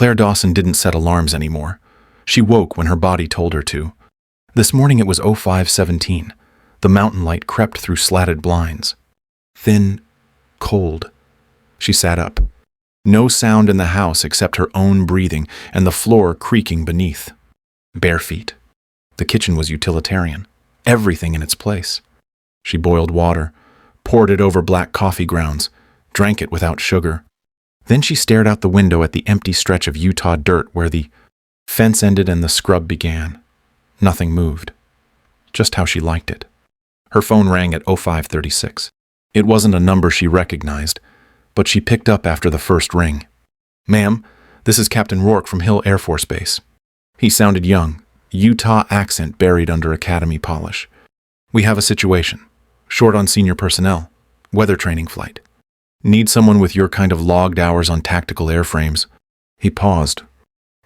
Claire Dawson didn't set alarms anymore. She woke when her body told her to. This morning it was 05:17. The mountain light crept through slatted blinds. Thin, cold. She sat up. No sound in the house except her own breathing and the floor creaking beneath. Bare feet. The kitchen was utilitarian. Everything in its place. She boiled water, poured it over black coffee grounds, drank it without sugar. Then she stared out the window at the empty stretch of Utah dirt where the fence ended and the scrub began. Nothing moved. Just how she liked it. Her phone rang at 05:36. It wasn't a number she recognized, but she picked up after the first ring. "Ma'am, this is Captain Rourke from Hill Air Force Base." He sounded young, Utah accent buried under academy polish. "We have a situation. Short on senior personnel. Weather training flight. Need someone with your kind of logged hours on tactical airframes." He paused.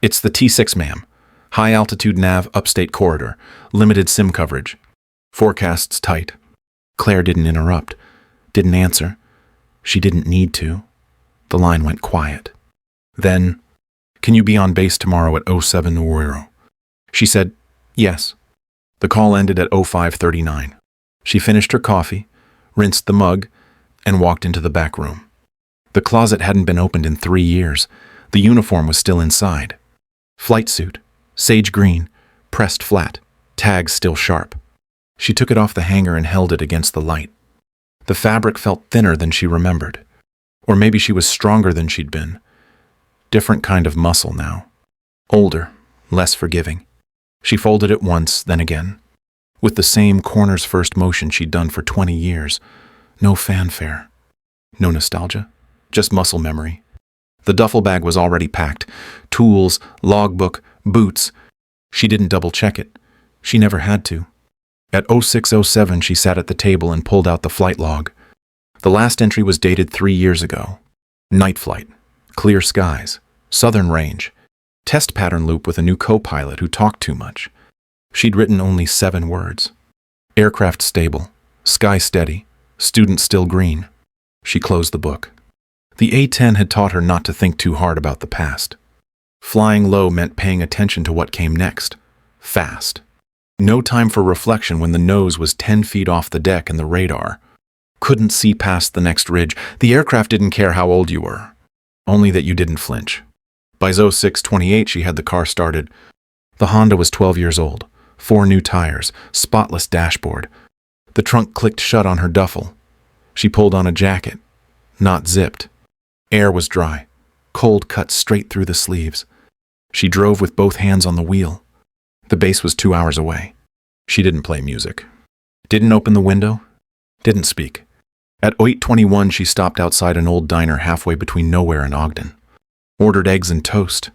"It's the T6, ma'am. High-altitude nav, upstate corridor. Limited SIM coverage. Forecasts tight." Claire didn't interrupt. Didn't answer. She didn't need to. The line went quiet. Then, "Can you be on base tomorrow at 07 Nuoro?" She said, "Yes." The call ended at 05:39. She finished her coffee, rinsed the mug, and walked into the back room. The closet hadn't been opened in 3 years. The uniform was still inside. Flight suit, sage green, pressed flat, tags still sharp. She took it off the hanger and held it against the light. The fabric felt thinner than she remembered. Or maybe she was stronger than she'd been. Different kind of muscle now. Older, less forgiving. She folded it once, then again. With the same corners first motion she'd done for 20 years. No fanfare. No nostalgia. Just muscle memory. The duffel bag was already packed. Tools, logbook, boots. She didn't double-check it. She never had to. At 06:07, she sat at the table and pulled out the flight log. The last entry was dated 3 years ago. Night flight. Clear skies. Southern range. Test pattern loop with a new co-pilot who talked too much. She'd written only 7 words. Aircraft stable. Sky steady. Student still green. She closed the book. The A-10 had taught her not to think too hard about the past. Flying low meant paying attention to what came next. Fast. No time for reflection when the nose was 10 feet off the deck and the radar. Couldn't see past the next ridge. The aircraft didn't care how old you were. Only that you didn't flinch. By 06:28, she had the car started. The Honda was 12 years old. 4 new tires. Spotless dashboard. The trunk clicked shut on her duffel. She pulled on a jacket. Not zipped. Air was dry. Cold cut straight through the sleeves. She drove with both hands on the wheel. The base was 2 hours away. She didn't play music. Didn't open the window. Didn't speak. At 08:21, she stopped outside an old diner halfway between Nowhere and Ogden. Ordered eggs and toast.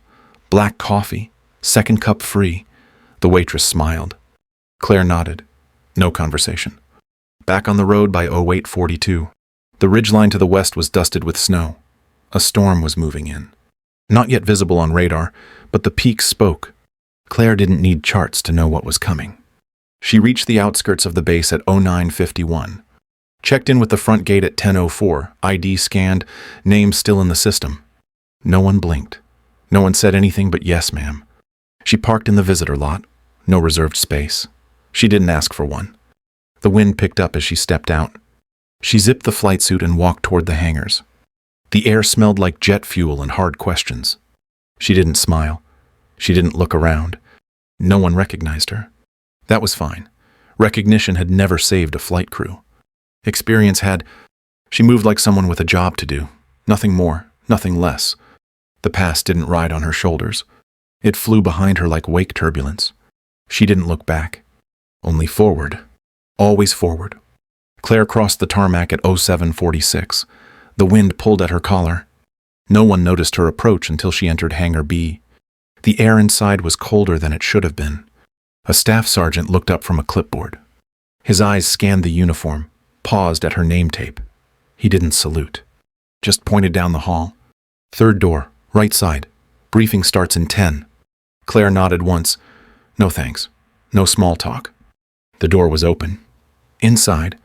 Black coffee. Second cup free. The waitress smiled. Claire nodded. No conversation. Back on the road by 08:42. The ridgeline to the west was dusted with snow. A storm was moving in. Not yet visible on radar, but the peaks spoke. Claire didn't need charts to know what was coming. She reached the outskirts of the base at 09:51. Checked in with the front gate at 10:04, ID scanned, name still in the system. No one blinked. No one said anything but yes, ma'am. She parked in the visitor lot. No reserved space. She didn't ask for one. The wind picked up as she stepped out. She zipped the flight suit and walked toward the hangars. The air smelled like jet fuel and hard questions. She didn't smile. She didn't look around. No one recognized her. That was fine. Recognition had never saved a flight crew. Experience had. She moved like someone with a job to do. Nothing more, nothing less. The past didn't ride on her shoulders. It flew behind her like wake turbulence. She didn't look back. Only forward. Always forward. Claire crossed the tarmac at 07:46. The wind pulled at her collar. No one noticed her approach until she entered Hangar B. The air inside was colder than it should have been. A staff sergeant looked up from a clipboard. His eyes scanned the uniform, paused at her name tape. He didn't salute. Just pointed down the hall. "Third door, right side. Briefing starts in 10. Claire nodded once. No thanks. No small talk. The door was open. Inside,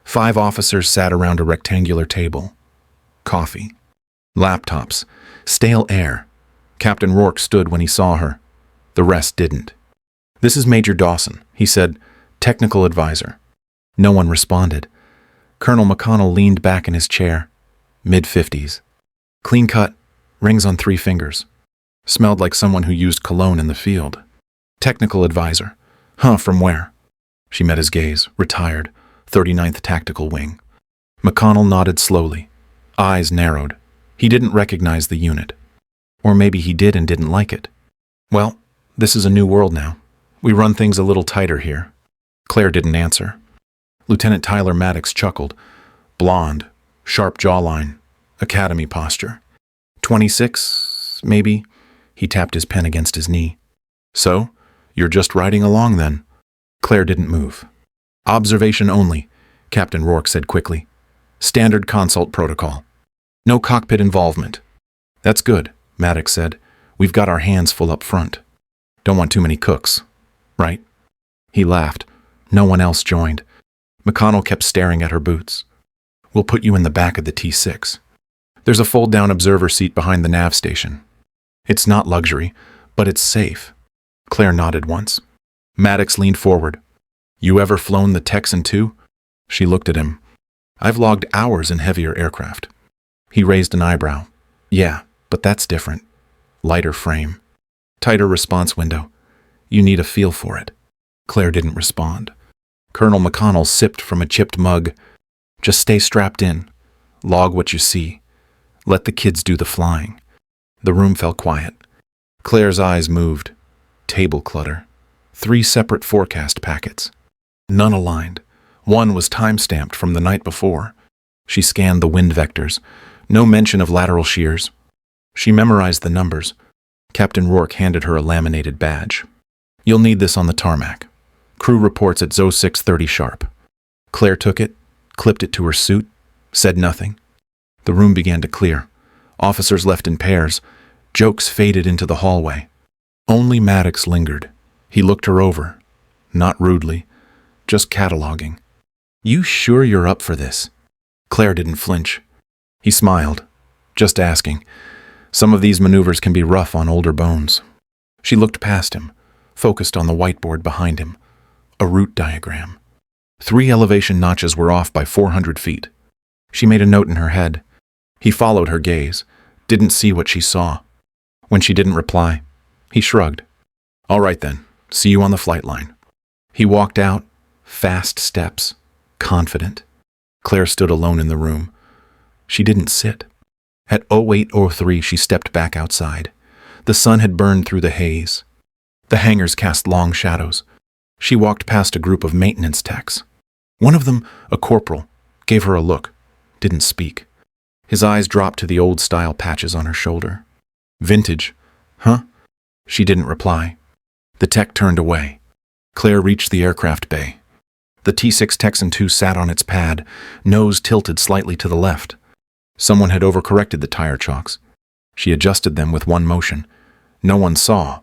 5 officers sat around a rectangular table. Coffee. Laptops. Stale air. Captain Rourke stood when he saw her. The rest didn't. "This is Major Dawson," he said, "technical advisor." No one responded. Colonel McConnell leaned back in his chair, mid-50s. Clean cut, rings on 3 fingers. Smelled like someone who used cologne in the field. Technical advisor. Huh, from where? She met his gaze, retired, 39th Tactical Wing. McConnell nodded slowly. Eyes narrowed. He didn't recognize the unit. Or maybe he did and didn't like it. "Well, this is a new world now. We run things a little tighter here." Claire didn't answer. Lieutenant Tyler Maddox chuckled. Blonde, sharp jawline, academy posture. 26, maybe? He tapped his pen against his knee. "So, you're just riding along then?" Claire didn't move. "Observation only," Captain Rourke said quickly. "Standard consult protocol. No cockpit involvement." "That's good," Maddox said. "We've got our hands full up front. Don't want too many cooks, right?" He laughed. No one else joined. McConnell kept staring at her boots. "We'll put you in the back of the T6. There's a fold-down observer seat behind the nav station. It's not luxury, but it's safe." Claire nodded once. Maddox leaned forward. "You ever flown the Texan II?" She looked at him. "I've logged hours in heavier aircraft." He raised an eyebrow. "Yeah, but that's different. Lighter frame. Tighter response window. You need a feel for it." Claire didn't respond. Colonel McConnell sipped from a chipped mug. "Just stay strapped in. Log what you see. Let the kids do the flying." The room fell quiet. Claire's eyes moved. Table clutter. 3 separate forecast packets. None aligned. One was time-stamped from the night before. She scanned the wind vectors. No mention of lateral shears. She memorized the numbers. Captain Rourke handed her a laminated badge. "You'll need this on the tarmac. Crew reports at 0630 sharp." Claire took it, clipped it to her suit, said nothing. The room began to clear. Officers left in pairs. Jokes faded into the hallway. Only Maddox lingered. He looked her over. Not rudely, just cataloging. "You sure you're up for this?" Claire didn't flinch. He smiled. "Just asking. Some of these maneuvers can be rough on older bones." She looked past him, focused on the whiteboard behind him. A route diagram. 3 elevation notches were off by 400 feet. She made a note in her head. He followed her gaze, didn't see what she saw. When she didn't reply, he shrugged. "All right then, see you on the flight line." He walked out, fast steps, confident. Claire stood alone in the room. She didn't sit. At 0803, she stepped back outside. The sun had burned through the haze. The hangars cast long shadows. She walked past a group of maintenance techs. One of them, a corporal, gave her a look, didn't speak. His eyes dropped to the old-style patches on her shoulder. "Vintage, huh?" She didn't reply. The tech turned away. Claire reached the aircraft bay. The T6 Texan II sat on its pad, nose tilted slightly to the left. Someone had overcorrected the tire chocks. She adjusted them with one motion. No one saw.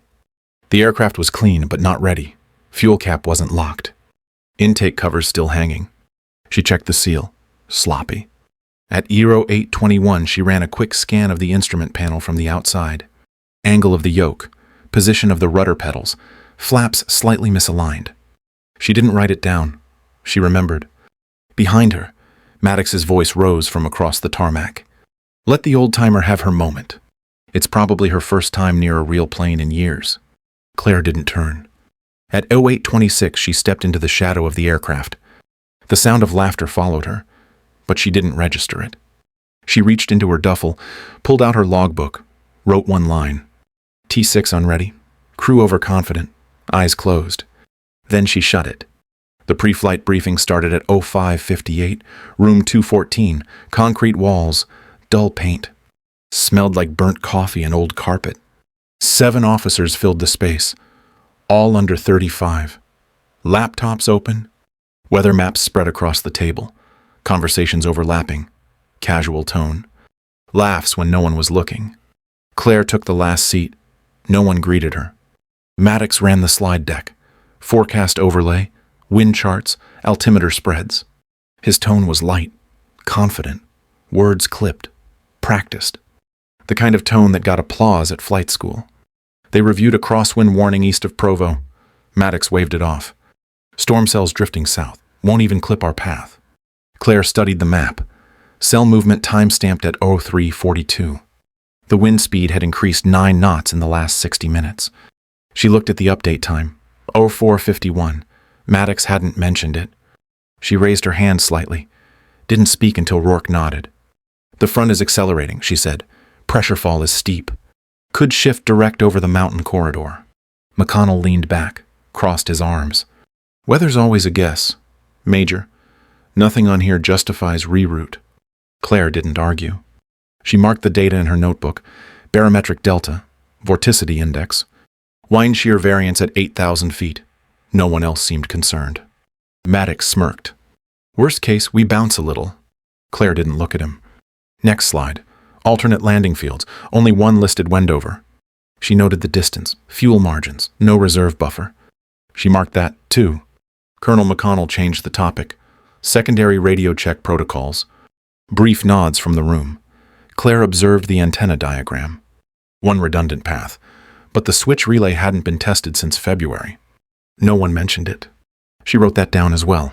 The aircraft was clean, but not ready. Fuel cap wasn't locked. Intake covers still hanging. She checked the seal. Sloppy. At 0821, she ran a quick scan of the instrument panel from the outside. Angle of the yoke, position of the rudder pedals, flaps slightly misaligned. She didn't write it down. She remembered. Behind her, Maddox's voice rose from across the tarmac. "Let the old-timer have her moment. It's probably her first time near a real plane in years." Claire didn't turn. At 0826, she stepped into the shadow of the aircraft. The sound of laughter followed her, but she didn't register it. She reached into her duffel, pulled out her logbook, wrote one line. T6 unready, crew overconfident, eyes closed. Then she shut it. The pre-flight briefing started at 0558, room 214, concrete walls, dull paint. Smelled like burnt coffee and old carpet. 7 officers filled the space, all under 35. Laptops open, weather maps spread across the table, conversations overlapping, casual tone. Laughs when no one was looking. Claire took the last seat. No one greeted her. Maddox ran the slide deck, forecast overlay, wind charts, altimeter spreads. His tone was light, confident, words clipped, practiced. the kind of tone that got applause at flight school. They reviewed a crosswind warning east of Provo. Maddox waved it off. Storm cells drifting south. Won't even clip our path. Claire studied the map. Cell movement time-stamped at 03:42. The wind speed had increased 9 knots in the last 60 minutes. She looked at the update time. 04:51. Maddox hadn't mentioned it. She raised her hand slightly. Didn't speak until Rourke nodded. The front is accelerating, she said. Pressure fall is steep. Could shift direct over the mountain corridor. McConnell leaned back, crossed his arms. Weather's always a guess. Major, nothing on here justifies reroute. Claire didn't argue. She marked the data in her notebook. Barometric delta, vorticity index, wind shear variance at 8,000 feet. No one else seemed concerned. Maddox smirked. Worst case, we bounce a little. Claire didn't look at him. Next slide. Alternate landing fields, only one listed Wendover. She noted the distance, fuel margins, no reserve buffer. She marked that, too. Colonel McConnell changed the topic. Secondary radio check protocols. Brief nods from the room. Claire observed the antenna diagram. One redundant path, but the switch relay hadn't been tested since February. No one mentioned it. She wrote that down as well.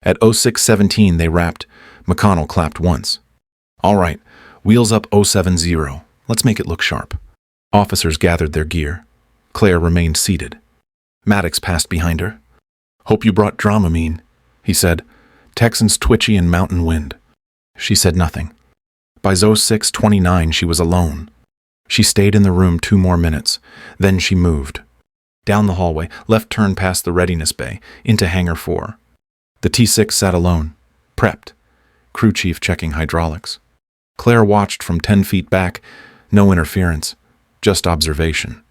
At 06:17 they wrapped. McConnell clapped once. All right, wheels up 070. Let's make it look sharp. Officers gathered their gear. Claire remained seated. Maddox passed behind her. Hope you brought Dramamine, he said. Texans twitchy and mountain wind. She said nothing. By 06:29 she was alone. She stayed in the room 2 more minutes. Then she moved. Down the hallway, left turn past the readiness bay, into Hangar 4. The T6 sat alone, prepped. Crew chief checking hydraulics. Claire watched from 10 feet back. No interference, just observation.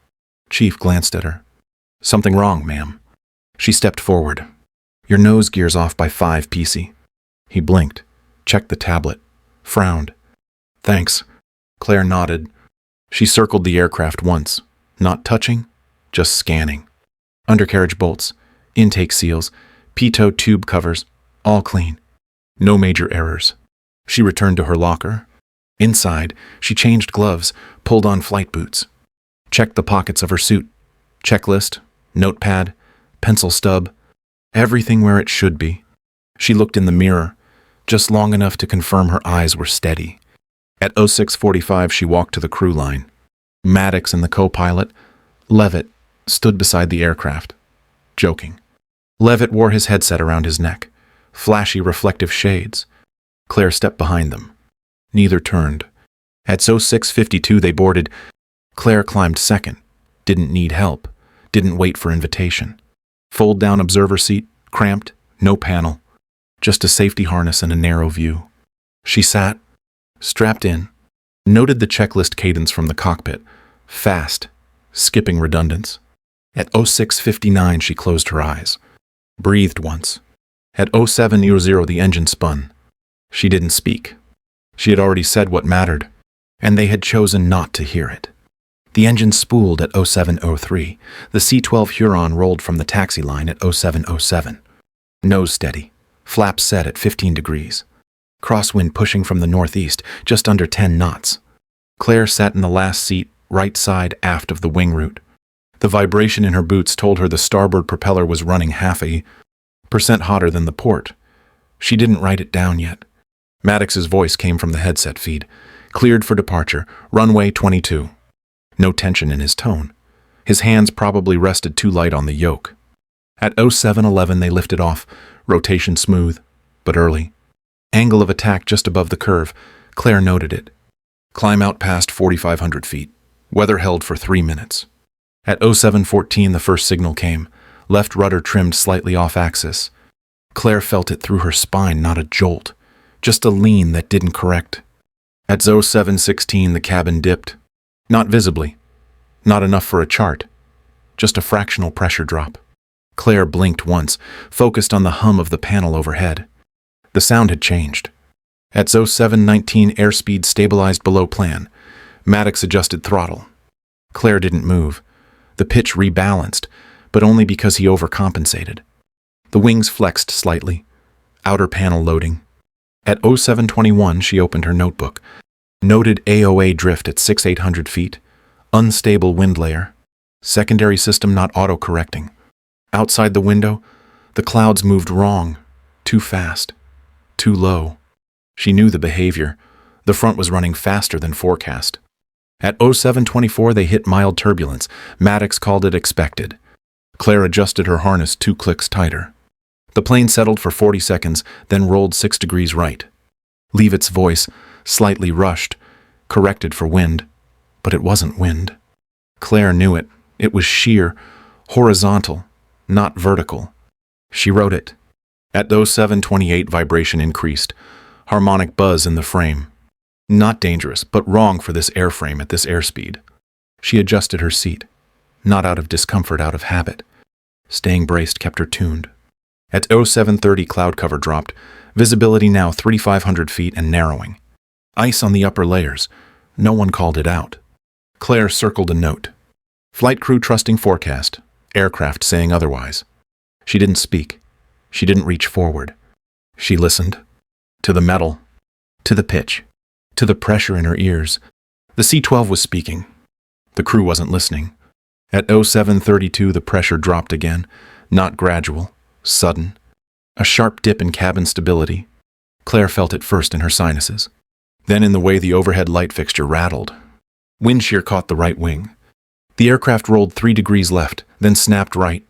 Chief glanced at her. Something wrong, ma'am. She stepped forward. Your nose gear's off by 5 PC. He blinked, checked the tablet, frowned. Thanks. Claire nodded. She circled the aircraft once, not touching, just scanning. Undercarriage bolts, intake seals, pitot tube covers, all clean. No major errors. She returned to her locker. Inside, she changed gloves, pulled on flight boots. Checked the pockets of her suit. Checklist, notepad, pencil stub, everything where it should be. She looked in the mirror, just long enough to confirm her eyes were steady. At 06:45 she walked to the crew line. Maddox and the co-pilot, Levitt, stood beside the aircraft, joking. Levitt wore his headset around his neck, flashy reflective shades. Claire stepped behind them. Neither turned. At 06:52 they boarded. Claire climbed second, didn't need help, didn't wait for invitation. Fold-down observer seat, cramped, no panel, just a safety harness and a narrow view. She sat, strapped in, noted the checklist cadence from the cockpit, fast, skipping redundance. At 06:59 she closed her eyes, breathed once. At 07:00 the engine spun. She didn't speak. She had already said what mattered, and they had chosen not to hear it. The engine spooled at 07:03. The C-12 Huron rolled from the taxi line at 07:07. Nose steady, flaps set at 15 degrees. Crosswind pushing from the northeast, just under 10 knots. Claire sat in the last seat, right side aft of the wing root. The vibration in her boots told her the starboard propeller was running half a percent hotter than the port. She didn't write it down yet. Maddox's voice came from the headset feed. Cleared for departure, runway 22. No tension in his tone. His hands probably rested too light on the yoke. At 07:11 they lifted off, rotation smooth, but early. Angle of attack just above the curve. Claire noted it. Climb out past 4,500 feet. Weather held for 3 minutes. At 07:14 the first signal came. Left rudder trimmed slightly off axis. Claire felt it through her spine, not a jolt. Just a lean that didn't correct. At 07:16 the cabin dipped. Not visibly. Not enough for a chart. Just a fractional pressure drop. Claire blinked once, focused on the hum of the panel overhead. The sound had changed. At 07:19 airspeed stabilized below plan. Maddox adjusted throttle. Claire didn't move. The pitch rebalanced, but only because he overcompensated. The wings flexed slightly. Outer panel loading. At 07:21 she opened her notebook. Noted AOA drift at 6,800 feet. Unstable wind layer. Secondary system not auto-correcting. Outside the window, the clouds moved wrong. Too fast. Too low. She knew the behavior. The front was running faster than forecast. At 0724, they hit mild turbulence. Maddox called it expected. Claire adjusted her harness 2 clicks tighter. The plane settled for 40 seconds, then rolled 6 degrees right. Leavitt's voice, slightly rushed, corrected for wind. But it wasn't wind. Claire knew it. It was sheer, horizontal, not vertical. She wrote it. At 0728, vibration increased. Harmonic buzz in the frame. Not dangerous, but wrong for this airframe at this airspeed. She adjusted her seat. Not out of discomfort, out of habit. Staying braced kept her tuned. At 0730, cloud cover dropped. Visibility now 3,500 feet and narrowing. Ice on the upper layers. No one called it out. Claire circled a note. Flight crew trusting forecast. Aircraft saying otherwise. She didn't speak. She didn't reach forward. She listened. To the metal. To the pitch. To the pressure in her ears. The C-12 was speaking. The crew wasn't listening. At 0732, the pressure dropped again. Not gradual. Sudden. A sharp dip in cabin stability. Claire felt it first in her sinuses. Then in the way the overhead light fixture rattled. Wind shear caught the right wing. The aircraft rolled 3 degrees left, then snapped right.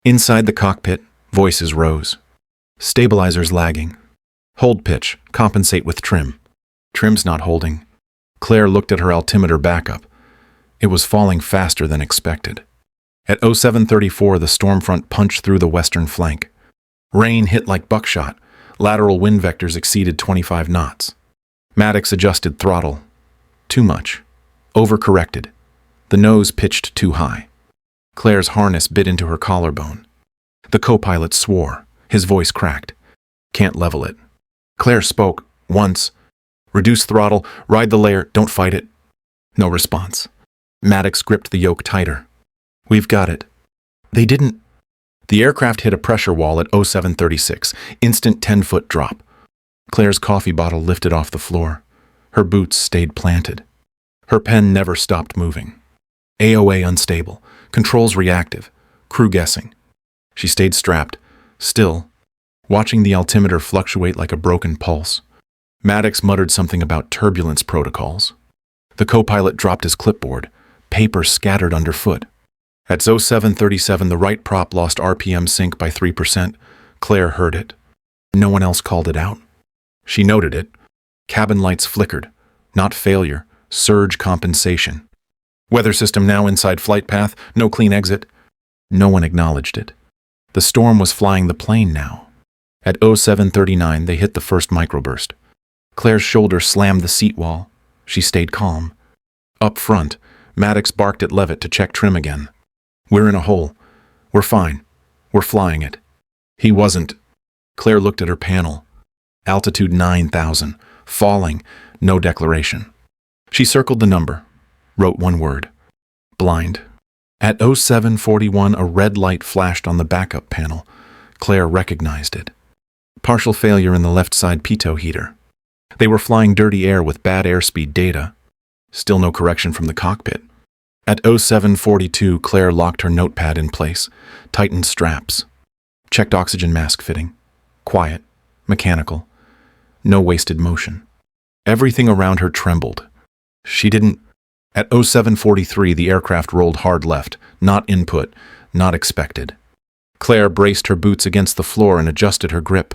Inside the cockpit, voices rose. Stabilizers lagging. Hold pitch, compensate with trim. Trim's not holding. Claire looked at her altimeter backup. It was falling faster than expected. At 0734, the storm front punched through the western flank. Rain hit like buckshot. Lateral wind vectors exceeded 25 knots. Maddox adjusted throttle. Too much. Overcorrected. The nose pitched too high. Claire's harness bit into her collarbone. The co-pilot swore. His voice cracked. Can't level it. Claire spoke. Once. Reduce throttle. Ride the layer. Don't fight it. No response. Maddox gripped the yoke tighter. We've got it. They didn't. The aircraft hit a pressure wall at 0736. Instant 10-foot drop. Claire's coffee bottle lifted off the floor. Her boots stayed planted. Her pen never stopped moving. AOA unstable. Controls reactive. Crew guessing. She stayed strapped. Still. Watching the altimeter fluctuate like a broken pulse. Maddox muttered something about turbulence protocols. The co-pilot dropped his clipboard. Paper scattered underfoot. At 0737, the right prop lost RPM sync by 3%. Claire heard it. No one else called it out. She noted it. Cabin lights flickered. Not failure. Surge compensation. Weather system now inside flight path. No clean exit. No one acknowledged it. The storm was flying the plane now. At 0739, they hit the first microburst. Claire's shoulder slammed the seat wall. She stayed calm. Up front, Maddox barked at Levitt to check trim again. We're in a hole. We're fine. We're flying it. He wasn't. Claire looked at her panel. Altitude 9,000. Falling. No declaration. She circled the number. Wrote one word. Blind. At 0741, a red light flashed on the backup panel. Claire recognized it. Partial failure in the left side pitot heater. They were flying dirty air with bad airspeed data. Still no correction from the cockpit. At 0742, Claire locked her notepad in place, tightened straps. Checked oxygen mask fitting. Quiet. Mechanical. No wasted motion. Everything around her trembled. She didn't. At 0743, the aircraft rolled hard left. Not input. Not expected. Claire braced her boots against the floor and adjusted her grip.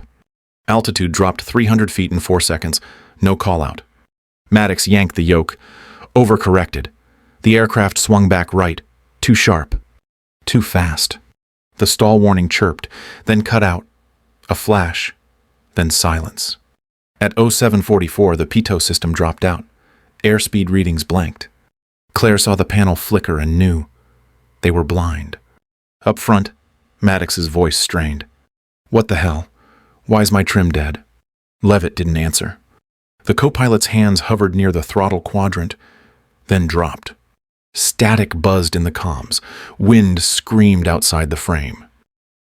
Altitude dropped 300 feet in 4 seconds. No call-out. Maddox yanked the yoke. Overcorrected. The aircraft swung back right. Too sharp. Too fast. The stall warning chirped, then cut out. A flash. Then silence. At 0744, the pitot system dropped out. Airspeed readings blanked. Claire saw the panel flicker and knew. They were blind. Up front, Maddox's voice strained. What the hell? Why's my trim dead? Levitt didn't answer. The co-pilot's hands hovered near the throttle quadrant, then dropped. Static buzzed in the comms. Wind screamed outside the frame.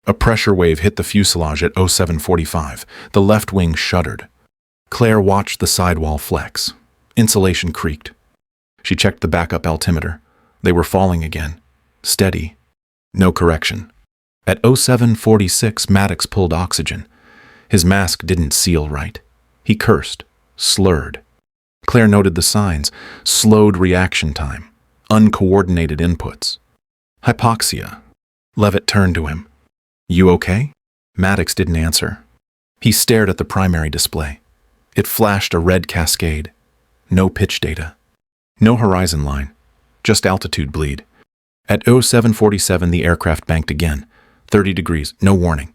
A pressure wave hit the fuselage at 0745. The left wing shuddered. Claire watched the sidewall flex. Insulation creaked. She checked the backup altimeter. They were falling again. Steady. No correction. At 07:46, Maddox pulled oxygen. His mask didn't seal right. He cursed, slurred. Claire noted the signs: slowed reaction time, uncoordinated inputs. Hypoxia. Levitt turned to him. You okay? Maddox didn't answer. He stared at the primary display. It flashed a red cascade. No pitch data. No horizon line. Just altitude bleed. At 07:47, the aircraft banked again. 30 degrees, no warning.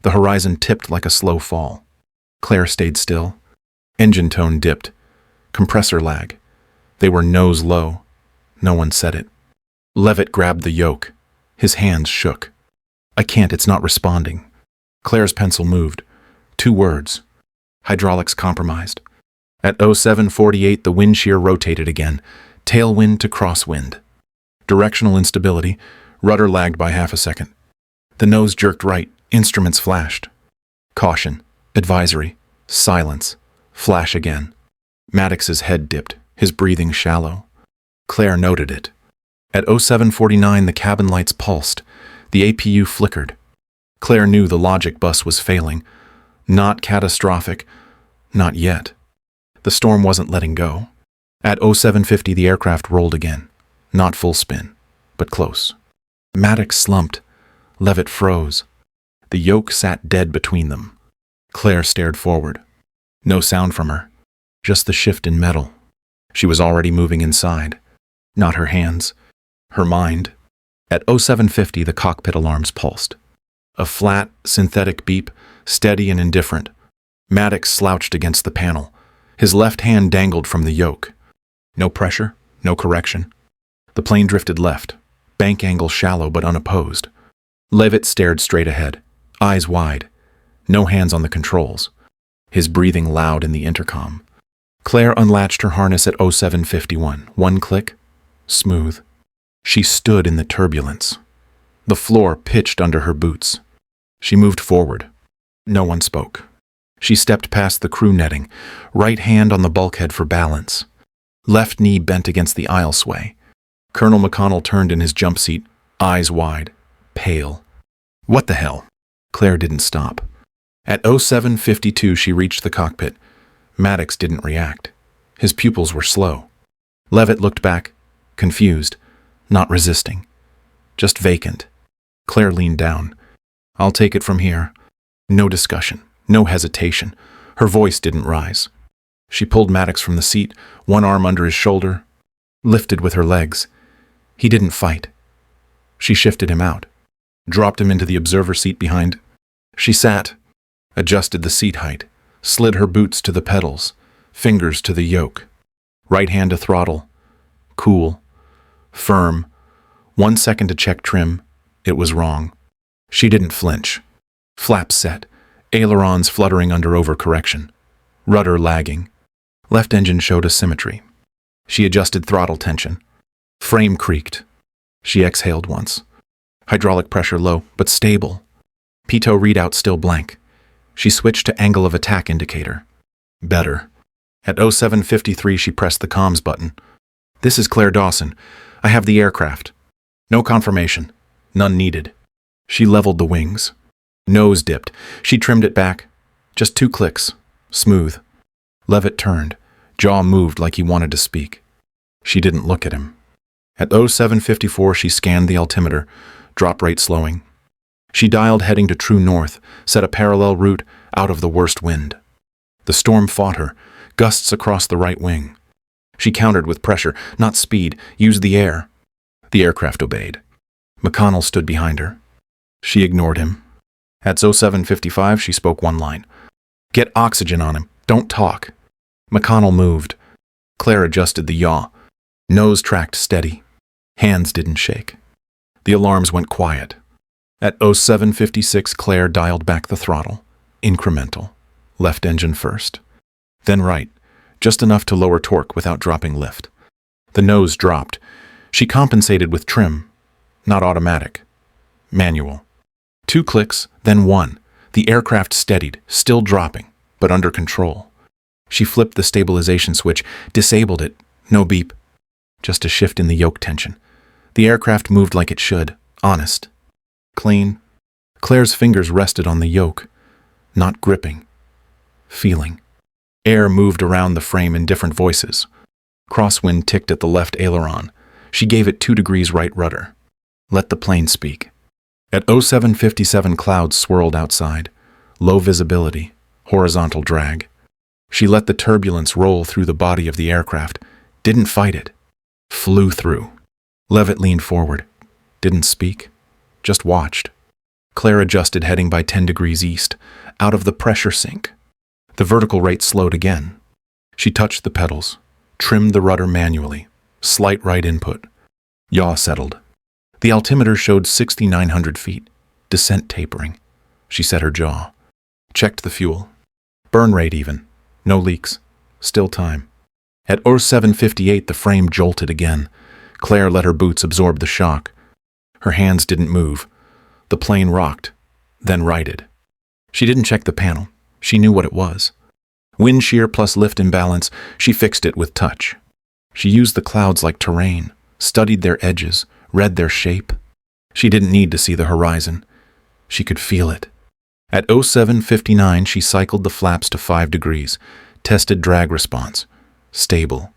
The horizon tipped like a slow fall. Claire stayed still. Engine tone dipped. Compressor lag. They were nose low. No one said it. Levitt grabbed the yoke. His hands shook. I can't, it's not responding. Claire's pencil moved. 2 words. Hydraulics compromised. At 07:48, the wind shear rotated again. Tailwind to crosswind. Directional instability. Rudder lagged by half a second. The nose jerked right. Instruments flashed. Caution. Advisory. Silence. Flash again. Maddox's head dipped, his breathing shallow. Claire noted it. At 07:49, the cabin lights pulsed. The APU flickered. Claire knew the logic bus was failing. Not catastrophic. Not yet. The storm wasn't letting go. At 07:50, the aircraft rolled again. Not full spin, but close. Maddox slumped. Levitt froze. The yoke sat dead between them. Claire stared forward. No sound from her. Just the shift in metal. She was already moving inside. Not her hands. Her mind. At 07:50, the cockpit alarms pulsed. A flat, synthetic beep, steady and indifferent. Maddox slouched against the panel. His left hand dangled from the yoke. No pressure, no correction. The plane drifted left, bank angle shallow but unopposed. Levitt stared straight ahead, eyes wide. No hands on the controls. His breathing loud in the intercom. Claire unlatched her harness at 07:51. 1 click. Smooth. She stood in the turbulence. The floor pitched under her boots. She moved forward. No one spoke. She stepped past the crew netting, right hand on the bulkhead for balance. Left knee bent against the aisle sway. Colonel McConnell turned in his jump seat, eyes wide, pale. What the hell? Claire didn't stop. At 07:52, she reached the cockpit. Maddox didn't react. His pupils were slow. Levitt looked back, confused, not resisting. Just vacant. Claire leaned down. I'll take it from here. No discussion, no hesitation. Her voice didn't rise. She pulled Maddox from the seat, one arm under his shoulder, lifted with her legs. He didn't fight. She shifted him out, dropped him into the observer seat behind. She sat, adjusted the seat height, slid her boots to the pedals, fingers to the yoke. Right hand to throttle. Cool. Firm. 1 second to check trim. It was wrong. She didn't flinch. Flaps set. Ailerons fluttering under overcorrection. Rudder lagging. Left engine showed asymmetry. She adjusted throttle tension. Frame creaked. She exhaled once. Hydraulic pressure low, but stable. Pitot readout still blank. She switched to angle of attack indicator. Better. At 07:53, she pressed the comms button. This is Claire Dawson. I have the aircraft. No confirmation. None needed. She leveled the wings. Nose dipped. She trimmed it back. Just 2 clicks. Smooth. Levitt turned. Jaw moved like he wanted to speak. She didn't look at him. At 07:54, she scanned the altimeter, drop rate slowing. She dialed heading to true north, set a parallel route out of the worst wind. The storm fought her, gusts across the right wing. She countered with pressure, not speed, used the air. The aircraft obeyed. McConnell stood behind her. She ignored him. At 07:55, she spoke one line. Get oxygen on him. Don't talk. McConnell moved. Claire adjusted the yaw. Nose tracked steady. Hands didn't shake. The alarms went quiet. At 07:56, Claire dialed back the throttle. Incremental. Left engine first. Then right, just enough to lower torque without dropping lift. The nose dropped. She compensated with trim. Not automatic. Manual. 2 clicks, then 1. The aircraft steadied, still dropping, but under control. She flipped the stabilization switch, disabled it. No beep. Just a shift in the yoke tension. The aircraft moved like it should. Honest. Clean. Claire's fingers rested on the yoke. Not gripping. Feeling. Air moved around the frame in different voices. Crosswind ticked at the left aileron. She gave it 2 degrees right rudder. Let the plane speak. At 07:57, clouds swirled outside. Low visibility. Horizontal drag. She let the turbulence roll through the body of the aircraft. Didn't fight it. Flew through. Levitt leaned forward. Didn't speak. Just watched. Claire adjusted, heading by 10 degrees east, out of the pressure sink. The vertical rate slowed again. She touched the pedals, trimmed the rudder manually, slight right input. Yaw settled. The altimeter showed 6,900 feet, descent tapering. She set her jaw. Checked the fuel. Burn rate even. No leaks. Still time. At 07:58, the frame jolted again. Claire let her boots absorb the shock. Her hands didn't move. The plane rocked, then righted. She didn't check the panel. She knew what it was. Wind shear plus lift imbalance. She fixed it with touch. She used the clouds like terrain, studied their edges, read their shape. She didn't need to see the horizon. She could feel it. At 07:59, she cycled the flaps to 5 degrees, tested drag response. Stable.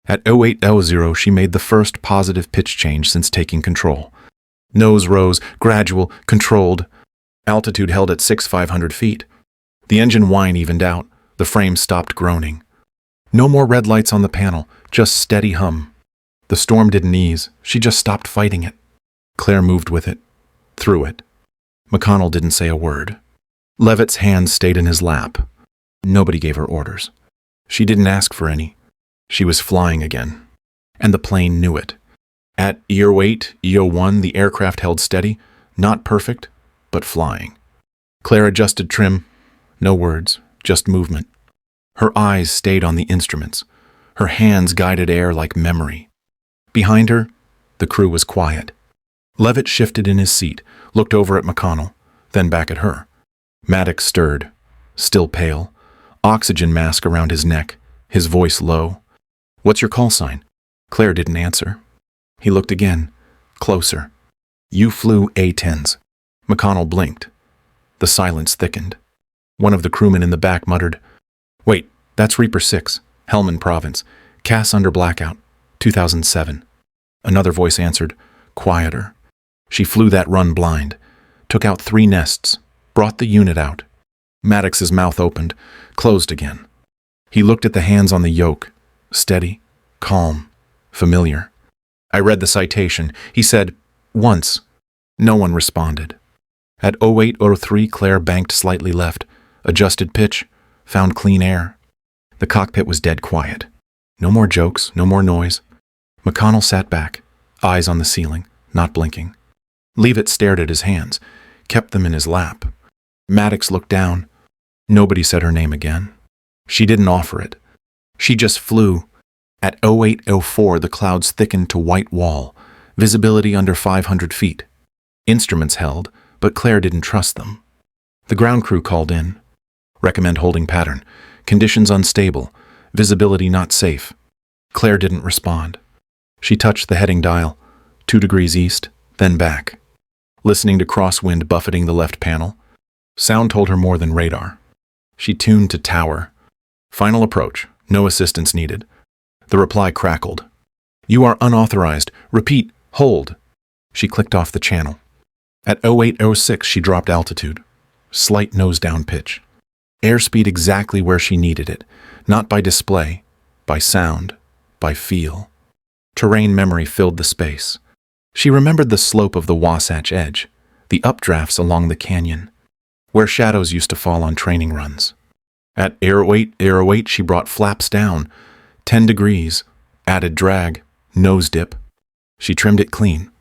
At 08:00, she made the first positive pitch change since taking control. Nose rose, gradual, controlled. Altitude held at 6,500 feet. The engine whine evened out. The frame stopped groaning. No more red lights on the panel, just steady hum. The storm didn't ease. She just stopped fighting it. Claire moved with it, through it. McConnell didn't say a word. Levitt's hands stayed in his lap. Nobody gave her orders. She didn't ask for any. She was flying again. And the plane knew it. At EO1, the aircraft held steady, not perfect, but flying. Claire adjusted trim. No words, just movement. Her eyes stayed on the instruments. Her hands guided air like memory. Behind her, the crew was quiet. Levitt shifted in his seat, looked over at McConnell, then back at her. Maddox stirred, still pale, oxygen mask around his neck, his voice low. "What's your call sign?" Claire didn't answer. He looked again, closer. "You flew A-10s." McConnell blinked. The silence thickened. One of the crewmen in the back muttered, "Wait, that's Reaper 6, Helmand Province, CAS under blackout, 2007. Another voice answered, quieter. She flew that run blind, took out 3 nests, brought the unit out. Maddox's mouth opened, closed again. He looked at the hands on the yoke, steady, calm, familiar. I read the citation. He said, "Once." No one responded. At 08:03, Claire banked slightly left, adjusted pitch, found clean air. The cockpit was dead quiet. No more jokes, no more noise. McConnell sat back, eyes on the ceiling, not blinking. Leavitt stared at his hands, kept them in his lap. Maddox looked down. Nobody said her name again. She didn't offer it. She just flew. At 08:04, the clouds thickened to white wall, visibility under 500 feet. Instruments held, but Claire didn't trust them. The ground crew called in. Recommend holding pattern. Conditions unstable. Visibility not safe. Claire didn't respond. She touched the heading dial, 2 degrees east, then back. Listening to crosswind buffeting the left panel. Sound told her more than radar. She tuned to tower. Final approach. No assistance needed. The reply crackled. "You are unauthorized. Repeat. Hold." She clicked off the channel. At 08:06, she dropped altitude. Slight nose-down pitch. Airspeed exactly where she needed it. Not by display, by sound, by feel. Terrain memory filled the space. She remembered the slope of the Wasatch Edge, the updrafts along the canyon, where shadows used to fall on training runs. At 08:08, she brought flaps down, 10 degrees, added drag, nose dip. She trimmed it clean.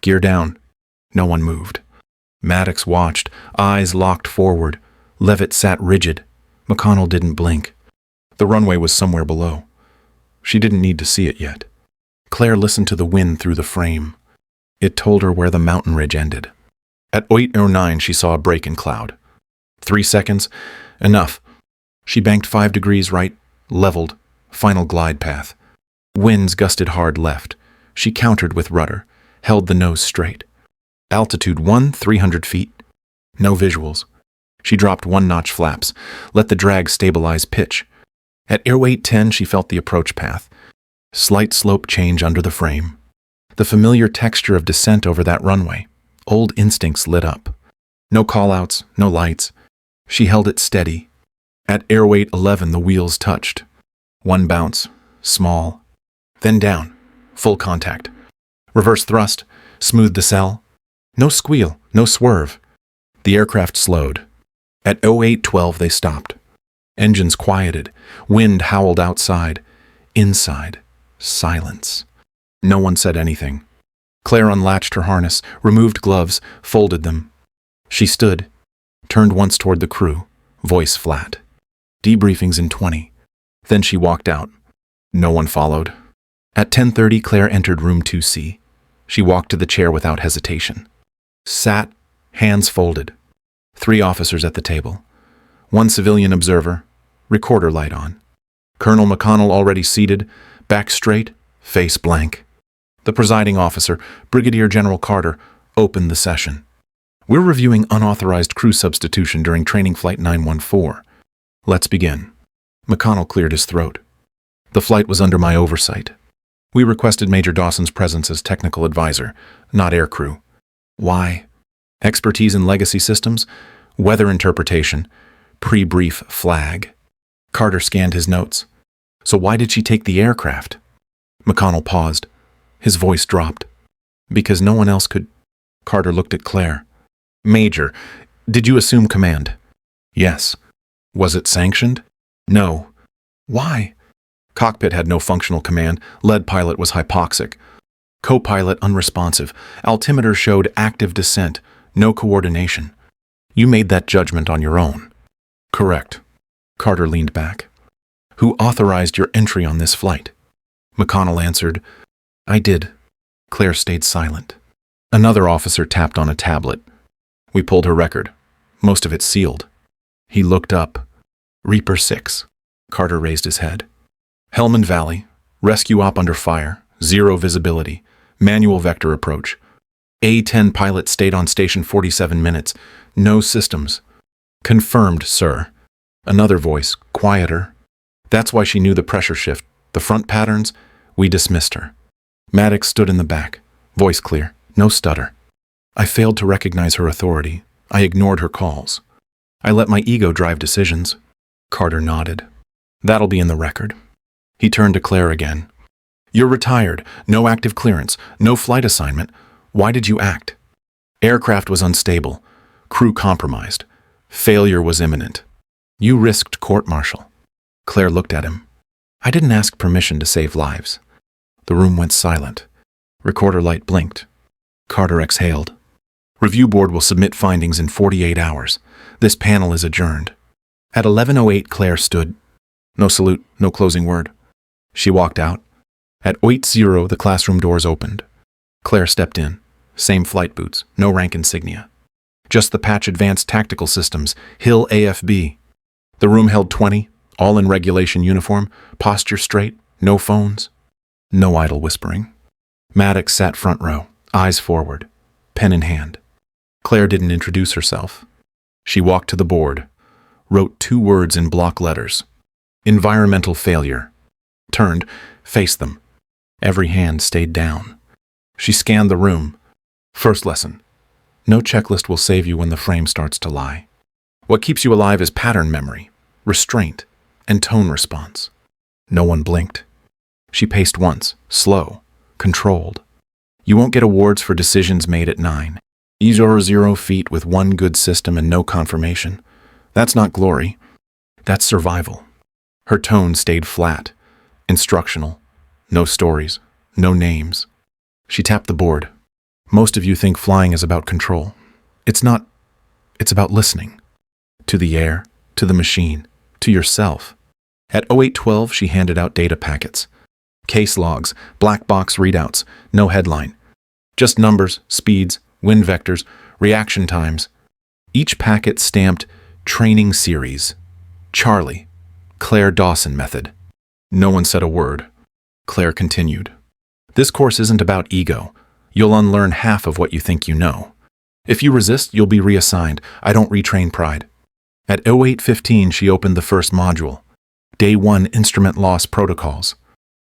Gear down. No one moved. Maddox watched, eyes locked forward. Levitt sat rigid. McConnell didn't blink. The runway was somewhere below. She didn't need to see it yet. Claire listened to the wind through the frame. It told her where the mountain ridge ended. At 08:09, she saw a break in cloud. 3 seconds. Enough. She banked 5 degrees right, leveled, final glide path. Winds gusted hard left. She countered with rudder, held the nose straight. Altitude 300 feet. No visuals. She dropped one-notch flaps, let the drag stabilize pitch. At airweight 10, she felt the approach path. Slight slope change under the frame. The familiar texture of descent over that runway. Old instincts lit up. No callouts, no lights. She held it steady. At airweight 11, the wheels touched. One bounce, small. Then down, full contact. Reverse thrust, smooth decel. No squeal, no swerve. The aircraft slowed. At 0812, they stopped. Engines quieted. Wind howled outside. Inside, silence. No one said anything. Claire unlatched her harness, removed gloves, folded them. She stood, turned once toward the crew, voice flat. Debriefings in 20. Then she walked out. No one followed. At 10:30, Claire entered room 2C. She walked to the chair without hesitation. Sat, hands folded. 3 officers at the table. 1 civilian observer, recorder light on. Colonel McConnell already seated, back straight, face blank. The presiding officer, Brigadier General Carter, opened the session. We're reviewing unauthorized crew substitution during training flight 914. Let's begin. McConnell cleared his throat. The flight was under my oversight. We requested Major Dawson's presence as technical advisor, not aircrew. Why? Expertise in legacy systems, weather interpretation, pre-brief flag. Carter scanned his notes. So why did she take the aircraft? McConnell paused. His voice dropped. Because no one else could. Carter looked at Claire. Major, did you assume command? Yes. Was it sanctioned? No. Why? Cockpit had no functional command. Lead pilot was hypoxic. Co-pilot unresponsive. Altimeter showed active descent. No coordination. You made that judgment on your own. Correct. Carter leaned back. Who authorized your entry on this flight? McConnell answered, I did. Claire stayed silent. Another officer tapped on a tablet. We pulled her record. Most of it sealed. He looked up. Reaper 6. Carter raised his head. Helmand Valley. Rescue op under fire. 0 visibility. Manual vector approach. A-10 pilot stayed on station 47 minutes. No systems. Confirmed, sir. Another voice, quieter. That's why she knew the pressure shift. The front patterns, we dismissed her. Maddox stood in the back. Voice clear. No stutter. I failed to recognize her authority. I ignored her calls. I let my ego drive decisions. Carter nodded. That'll be in the record. He turned to Claire again. You're retired. No active clearance. No flight assignment. Why did you act? Aircraft was unstable. Crew compromised. Failure was imminent. You risked court-martial. Claire looked at him. I didn't ask permission to save lives. The room went silent. Recorder light blinked. Carter exhaled. Review board will submit findings in 48 hours. This panel is adjourned. At 11:08, Claire stood. No salute, no closing word. She walked out. At 80, the classroom doors opened. Claire stepped in. Same flight boots, no rank insignia. Just the patch Advanced Tactical Systems, Hill AFB. The room held 20, all in regulation uniform, posture straight, no phones. No idle whispering. Maddox sat front row, eyes forward, pen in hand. Claire didn't introduce herself. She walked to the board, wrote 2 words in block letters. Environmental failure. Turned, faced them. Every hand stayed down. She scanned the room. First lesson. No checklist will save you when the frame starts to lie. What keeps you alive is pattern memory, restraint, and tone response. No one blinked. She paced once, slow, controlled. You won't get awards for decisions made at 9. 0 feet with 1 good system and no confirmation. That's not glory. That's survival. Her tone stayed flat, instructional. No stories, no names. She tapped the board. Most of you think flying is about control. It's not. It's about listening. To the air, to the machine, to yourself. At 0812, she handed out data packets. Case logs, black box readouts, no headline. Just numbers, speeds, wind vectors, reaction times. Each packet stamped Training Series. Charlie. Claire Dawson Method. No one said a word. Claire continued. This course isn't about ego. You'll unlearn half of what you think you know. If you resist, you'll be reassigned. I don't retrain pride. At 08:15, she opened the first module. Day 1, Instrument Loss Protocols.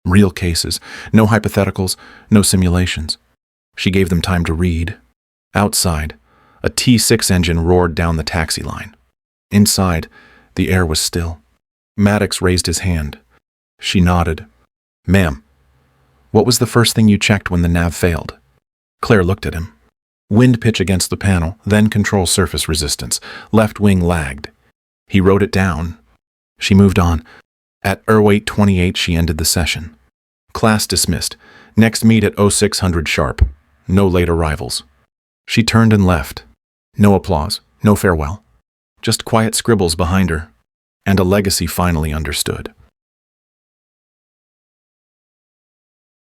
Real cases, no hypotheticals, no simulations. She gave them time to read. Outside, a T6 engine roared down the taxi line. Inside, the air was still. Maddox raised his hand. She nodded. Ma'am, what was the first thing you checked when the nav failed? Claire looked at him. Wind pitch against the panel, then control surface resistance. Left wing lagged. He wrote it down. She moved on. At 08:28, she ended the session. Class dismissed. Next meet at 0600 sharp. No late arrivals. She turned and left. No applause, no farewell. Just quiet scribbles behind her. And a legacy finally understood.